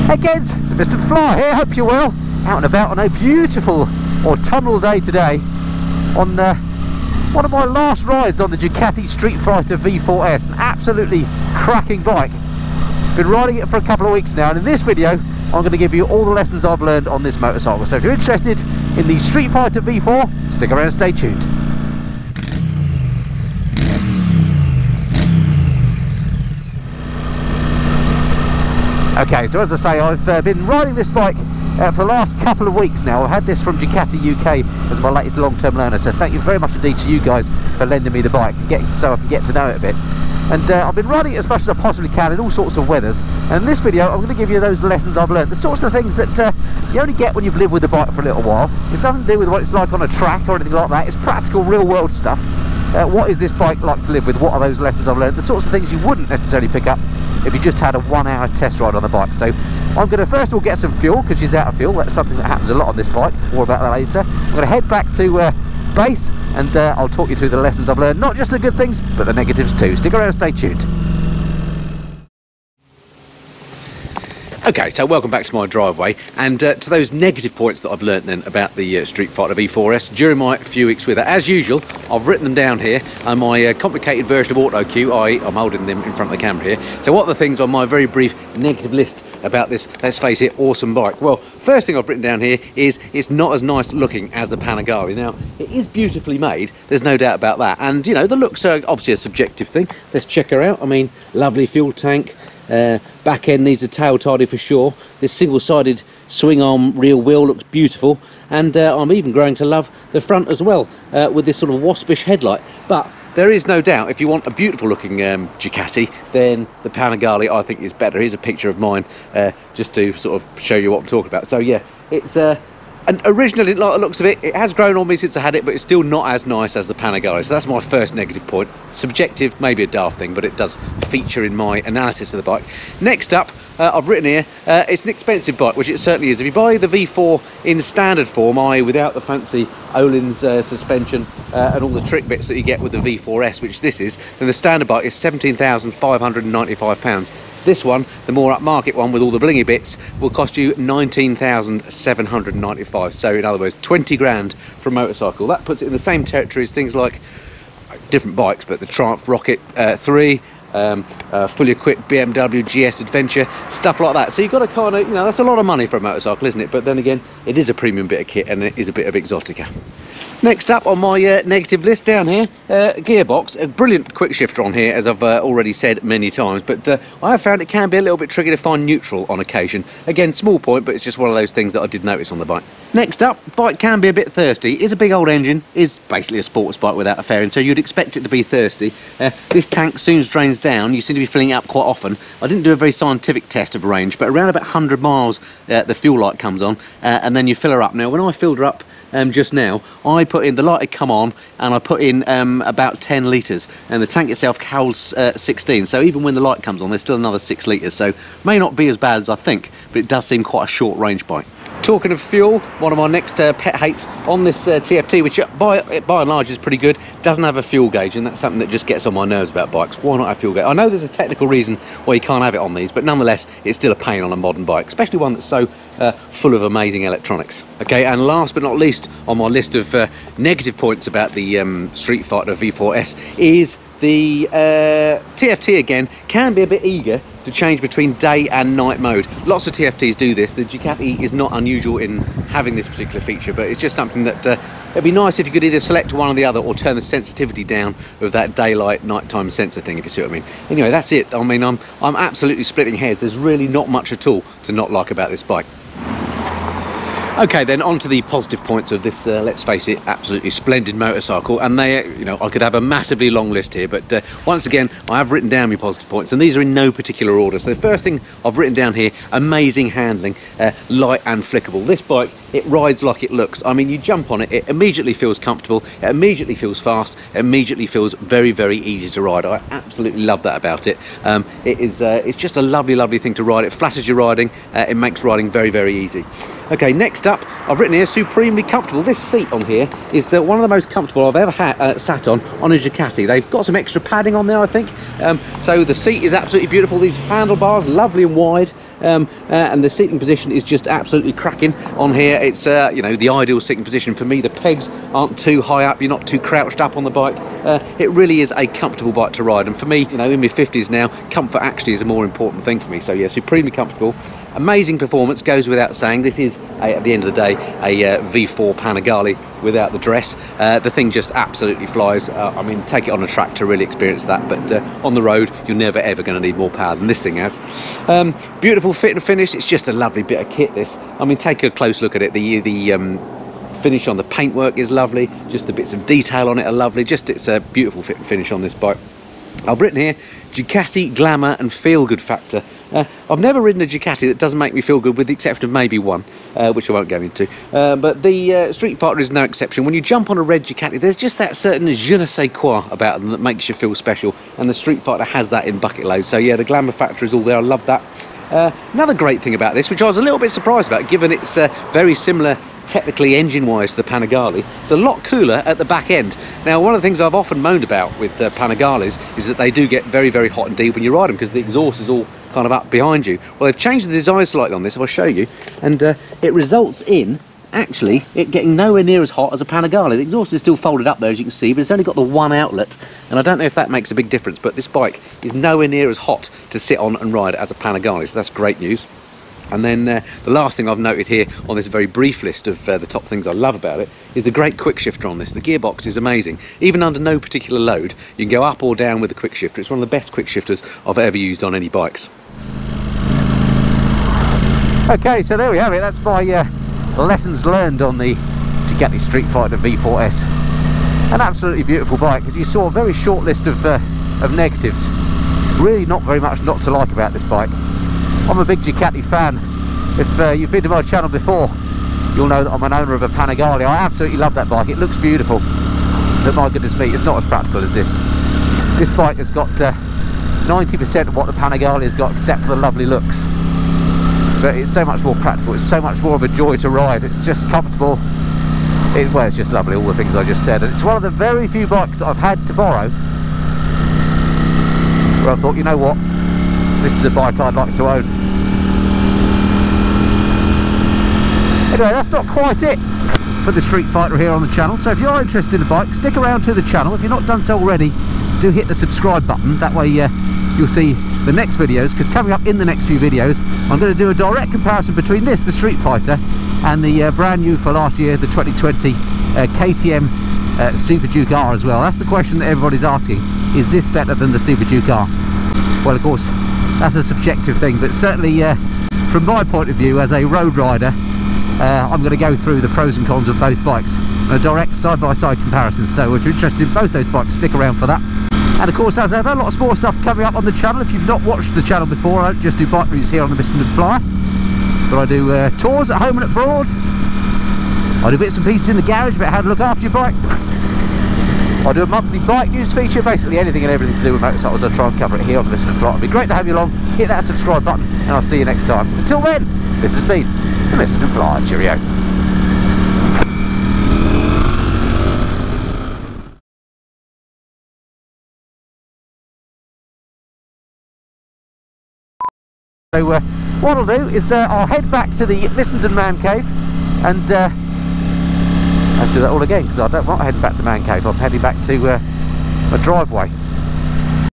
Hey kids, it's Mr. Fly here, hope you're well. Out and about on a beautiful autumnal day today on one of my last rides on the Ducati Streetfighter V4S, an absolutely cracking bike. Been riding it for a couple of weeks now, and in this video I'm going to give you all the lessons I've learned on this motorcycle. So if you're interested in the Streetfighter V4, stick around and stay tuned. Okay, so as I say, I've been riding this bike for the last couple of weeks now. I've had this from Ducati UK as my latest long-term learner, so thank you very much indeed to you guys for lending me the bike, so I can get to know it a bit. And I've been riding it as much as I possibly can in all sorts of weathers, and in this video I'm going to give you those lessons I've learned, the sorts of things that you only get when you've lived with the bike for a little while. It's nothing to do with what it's like on a track or anything like that. It's practical, real-world stuff. What is this bike like to live with? What are those lessons I've learned? The sorts of things you wouldn't necessarily pick up if you just had a 1 hour test ride on the bike. So I'm going to first of all get some fuel, because she's out of fuel. That's something that happens a lot on this bike. More about that later. I'm going to head back to base, and I'll talk you through the lessons I've learned. Not just the good things, but the negatives too. Stick around and stay tuned. Okay, so welcome back to my driveway, and to those negative points that I've learnt then about the Streetfighter V4S during my few weeks with it. As usual, I've written them down here on my complicated version of auto cue. I'm holding them in front of the camera here. So what are the things on my very brief negative list about this, let's face it, awesome bike? Well, first thing I've written down here is it's not as nice looking as the Panigale. Now, it is beautifully made, there's no doubt about that, and you know, the looks are obviously a subjective thing. Let's check her out. I mean, lovely fuel tank. Back end needs a tail tidy for sure. This single-sided swing arm rear wheel looks beautiful, and I'm even growing to love the front as well, with this sort of waspish headlight. But there is no doubt, if you want a beautiful looking Ducati, then the Panigale I think is better. Here's a picture of mine, just to sort of show you what I'm talking about. So yeah, it's and originally, like the looks of it, it has grown on me since I had it, but it's still not as nice as the Panigale. So that's my first negative point. Subjective, maybe a daft thing, but it does feature in my analysis of the bike. Next up, I've written here, it's an expensive bike, which it certainly is. If you buy the V4 in standard form, i.e. without the fancy Öhlins suspension and all the trick bits that you get with the V4S, which this is, then the standard bike is £17,595. This one, the more upmarket one with all the blingy bits, will cost you £19,795. So in other words, 20 grand for a motorcycle. That puts it in the same territory as things like different bikes, but the Triumph Rocket 3, fully equipped BMW GS Adventure, stuff like that. So you've got to kind of, you know, that's a lot of money for a motorcycle, isn't it? But then again, it is a premium bit of kit, and it is a bit of exotica. Next up on my negative list down here, gearbox. A brilliant quick shifter on here, as I've already said many times, but I have found it can be a little bit tricky to find neutral on occasion. Again, small point, but it's just one of those things that I did notice on the bike. Next up, bike can be a bit thirsty. It's a big old engine, is basically a sports bike without a fairing, so you'd expect it to be thirsty. This tank soon drains down. You seem to be filling it up quite often. I didn't do a very scientific test of range, but around about 100 miles the fuel light comes on, and then you fill her up. Now, when I filled her up just now, I put in, the light had come on, and I put in about 10 litres, and the tank itself holds 16, so even when the light comes on, there's still another 6 litres, so may not be as bad as I think, but it does seem quite a short range bike. Talking of fuel, one of my next pet hates on this TFT, which by and large is pretty good, doesn't have a fuel gauge, and that's something that just gets on my nerves about bikes. Why not have fuel gauge? I know there's a technical reason why you can't have it on these, but nonetheless, it's still a pain on a modern bike, especially one that's so full of amazing electronics. Okay, and last but not least on my list of negative points about the Streetfighter V4S is the TFT again can be a bit eager to change between day and night mode. Lots of TFTs do this. The Ducati is not unusual in having this particular feature, but it's just something that it'd be nice if you could either select one or the other, or turn the sensitivity down of that daylight nighttime sensor thing, if you see what I mean. Anyway, that's it. I mean, I'm absolutely splitting hairs. There's really not much at all to not like about this bike. Okay, then on to the positive points of this, let's face it, absolutely splendid motorcycle. And they, you know, I could have a massively long list here, but once again, I have written down my positive points, and these are in no particular order. So the first thing I've written down here, amazing handling, light and flickable. This bike, it rides like it looks. I mean, you jump on it, it immediately feels comfortable, it immediately feels fast, it immediately feels very, very easy to ride. I absolutely love that about it. It's just a lovely, lovely thing to ride. It flatters your riding, it makes riding very, very easy. Okay, next up, I've written here, supremely comfortable. This seat on here is one of the most comfortable I've ever sat on a Ducati. They've got some extra padding on there, I think. So the seat is absolutely beautiful. These handlebars, lovely and wide. and the seating position is just absolutely cracking on here. It's you know, the ideal seating position for me. The pegs aren't too high up, you're not too crouched up on the bike. It really is a comfortable bike to ride, and for me, you know, in my 50s now, comfort actually is a more important thing for me. So yeah, supremely comfortable. Amazing performance, goes without saying. This is, at the end of the day, a V4 Panigale without the dress. The thing just absolutely flies. I mean, take it on a track to really experience that, but on the road, you're never ever going to need more power than this thing has. Beautiful fit and finish. It's just a lovely bit of kit, this. I mean, take a close look at it. The finish on the paintwork is lovely. Just the bits of detail on it are lovely. Just, it's a beautiful fit and finish on this bike. I've written here, Ducati glamour and feel good factor. I've never ridden a Ducati that doesn't make me feel good, with the exception of maybe one, which I won't go into. But the Streetfighter is no exception. When you jump on a red Ducati, there's just that certain je ne sais quoi about them that makes you feel special, and the Streetfighter has that in bucket loads. So yeah, the glamour factor is all there. I love that. Another great thing about this, which I was a little bit surprised about, given it's very similar technically engine-wise to the Panigale, it's a lot cooler at the back end. Now, one of the things I've often moaned about with Panigales is that they do get very, very hot and deep when you ride them, because the exhaust is all kind of up behind you. Well, they've changed the design slightly on this, if I show you, and it results in actually it getting nowhere near as hot as a Panigale. The exhaust is still folded up there, as you can see, but it's only got the one outlet, and I don't know if that makes a big difference, but this bike is nowhere near as hot to sit on and ride as a Panigale, so that's great news. And then the last thing I've noted here on this very brief list of the top things I love about it is the great quick shifter on this. The gearbox is amazing. Even under no particular load, you can go up or down with the quick shifter. It's one of the best quick shifters I've ever used on any bikes. Okay, so there we have it. That's my lessons learned on the Ducati Streetfighter V4S. An absolutely beautiful bike. As you saw, a very short list of negatives. Really not very much not to like about this bike. I'm a big Ducati fan. If you've been to my channel before, you'll know that I'm an owner of a Panigale. I absolutely love that bike. It looks beautiful, but my goodness me, it's not as practical as this. This bike has got 90% of what the Panigale has got, except for the lovely looks. But it's so much more practical. It's so much more of a joy to ride. It's just comfortable. Well, it's just lovely, all the things I just said. And it's one of the very few bikes that I've had to borrow where I thought, you know what, this is a bike I'd like to own. Anyway, that's not quite it for the Streetfighter here on the channel. So if you are interested in the bike, stick around to the channel. If you're not done so already, do hit the subscribe button. That way you'll see the next videos, because coming up in the next few videos, I'm going to do a direct comparison between this, the Streetfighter, and the brand new for last year, the 2020 KTM Super Duke R as well. That's the question that everybody's asking. Is this better than the Super Duke R? Well, of course, that's a subjective thing, but certainly from my point of view as a road rider, I'm going to go through the pros and cons of both bikes, a direct side-by-side comparison. So if you're interested in both those bikes, stick around for that. And of course, as ever, lots more stuff coming up on the channel. If you've not watched the channel before, I don't just do bike reviews here on the Missenden Flyer, but I do tours at home and abroad. I do bits and pieces in the garage about how to look after your bike. I do a monthly bike news feature, basically anything and everything to do with motorcycles. I'll try and cover it here on the Missenden Flyer. It'll be great to have you along. Hit that subscribe button, and I'll see you next time. Until then, this has been the Missenden Flyer. Cheerio. So what I'll do is I'll head back to the Missenden Man Cave, and let's do that all again, because I don't want to head back to the Man Cave. I'm heading back to my driveway.